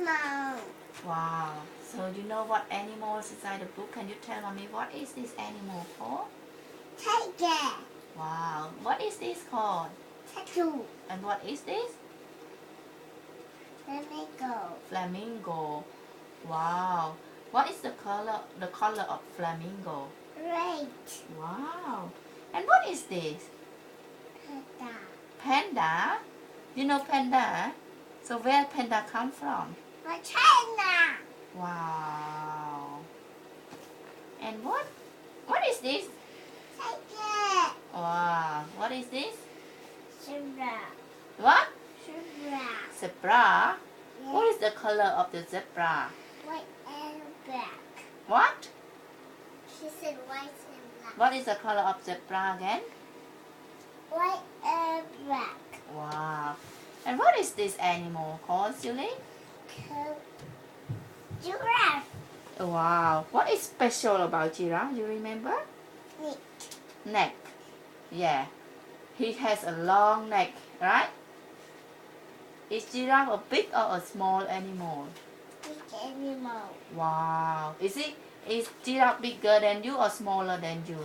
animal. Wow. So you know what animal is inside the book? Can you tell mommy what is this animal called? Tiger. Wow. What is this called? Tattoo. And what is this? Flamingo. Flamingo. Wow. What is the color of flamingo? Red. Wow. And what is this? Panda. Panda. You know panda? So where panda come from? China. Wow. And what is this? Tiger. Wow. What is this? Zebra. What? Zebra. Zebra. Yeah. What is the color of the zebra? White and black. What? She said white and black. What is the color of zebra again? White and black. Wow. And what is this animal called, Julie? Giraffe. Wow. What is special about giraffe? You remember? Neck. Neck. Yeah. He has a long neck, right? Is giraffe a big or a small animal? Big animal. Wow. Is giraffe bigger than you or smaller than you?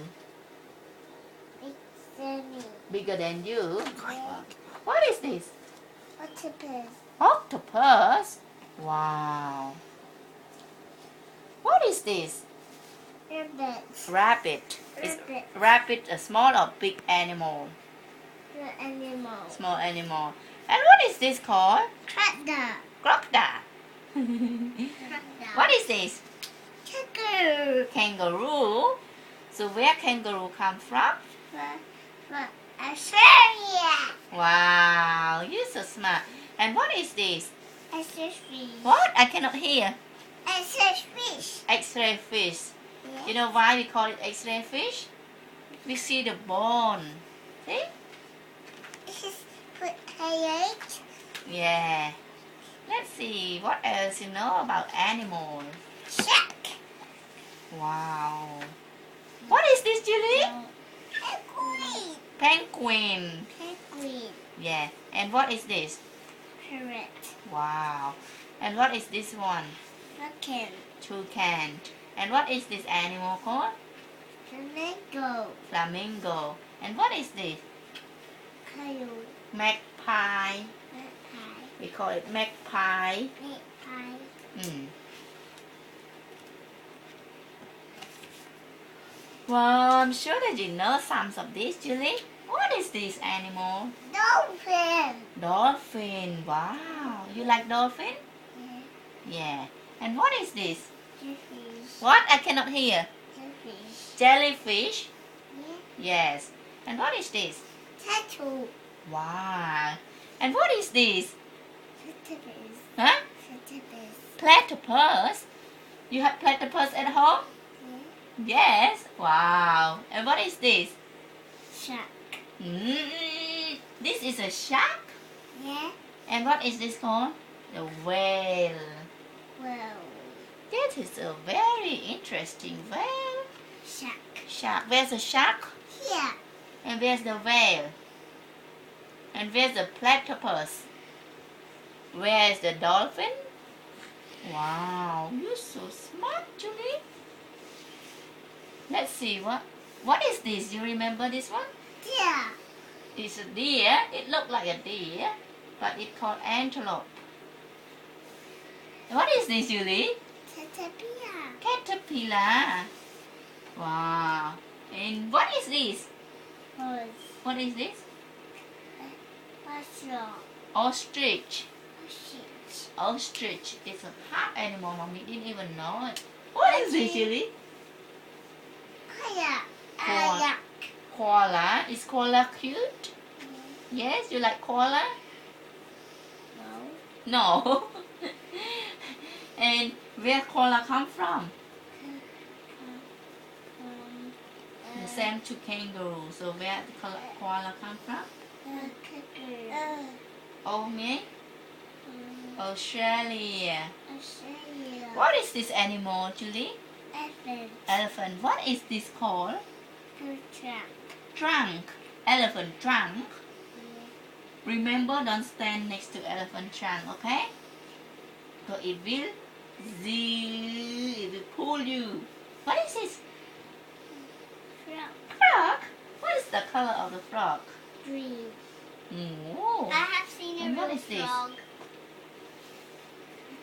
Big Sammy. Bigger than you? Yeah. What is this? Octopus. Octopus? Wow. What is this? Rabbit. Rabbit. Is Rabbit. rabbit a small or big animal? The animal. Small animal. And what is this called? Crocodile. Crocodile. Crocodile. What is this? Kangaroo. Kangaroo. So where kangaroo come from? Australia. Wow, you're so smart. And what is this? X-ray fish. What? I cannot hear. X-ray fish. X-ray fish. Yeah. You know why we call it X-ray fish? We see the bone. See? This is put pH. Yeah. Let's see what else you know about animals. Shark. Wow. What is this, Julie? Penguin. Penguin. Penguin. Yeah. And what is this? Parrot. Wow. And what is this one? Toucan. Toucan. And what is this animal called? Flamingo. Flamingo. And what is this? Coyote. Magpie. Magpie. We call it magpie. Magpie. Mm. Well, I'm sure that you know some of these, Julie. What is this animal? Dolphin. Dolphin. Wow. You like dolphin? Yeah. Yeah. And what is this? Jellyfish. What? I cannot hear. Jellyfish. Jellyfish? Yeah. Yes. And what is this? Tattoo. Wow. And what is this? Platypus. Huh? Platypus. Platypus? You have platypus at home? Yeah. Yes. Wow. And what is this? Shark. This is a shark. Yeah. And what is this called? The whale. Well. That is a very interesting whale. Shark. Shark. Where's the shark? Here. And where's the whale? And where's the platypus? Where's the dolphin? Wow, you're so smart, Julie. Let's see, what is this? You remember this one? Yeah. It's a deer. It looked like a deer, but it's called antelope. What is this, Julie? Caterpillar. Caterpillar. Wow. And what is this? Horse. What is this? Mushroom. Ostrich. Ostrich. Ostrich. It's a hard animal, Mommy didn't even know it. What is this, Julie? Kayak. Koala. Kayak. Koala. Is koala cute? Yes, you like koala? No. No. And where koala come from? The same to kangaroo. So where the koala come from? Oh me? Australia. Australia. What is this animal, Julie? Elephant. Elephant. What is this called? Trunk. Trunk. Elephant trunk. Remember, don't stand next to elephant trunk, okay? So it will pull you. What is this? Frog. Frog? What is the color of the frog? Green. Oh. I have seen a And what real is this? frog.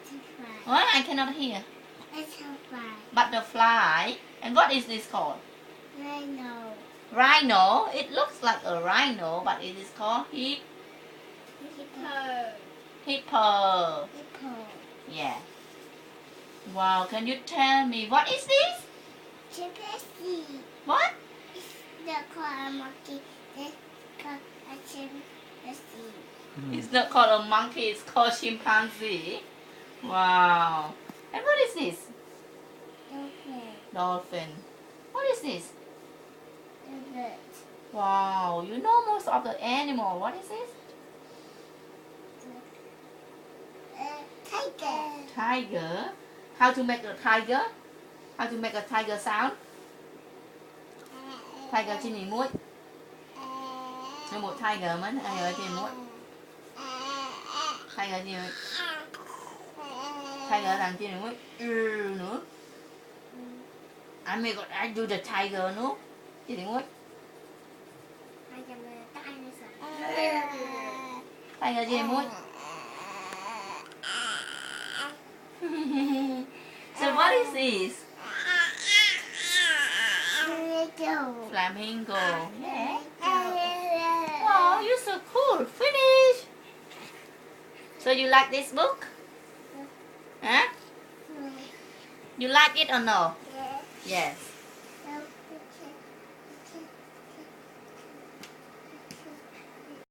It's a fly. What? I cannot hear. It's a fly. Butterfly. And what is this called? Rhino. Rhino. It looks like a rhino, but it is called Hippo. hippo. Hippo. Yeah. Wow, can you tell me what is this? Chimpanzee. What? It's not called a monkey. It's called a chimpanzee. It's not called a monkey, it's called chimpanzee. Wow. And what is this? Dolphin. Dolphin. What is this? The bird. Wow, you know most of the animal. What is this? Tiger. Tiger. How to make a tiger? How to make a tiger sound? Tiger chi ni muối. Nó một tiger mới tiger chi muối. Tiger chi muối. Tiger làm chi ni muối. Nữa. I make I do the tiger nữa. Chi ni muối. Tiger chi ni muối. So what is this? Flamingo. Yeah. Wow, you're so cool. Finish. So you like this book? Huh? You like it or no? Yes.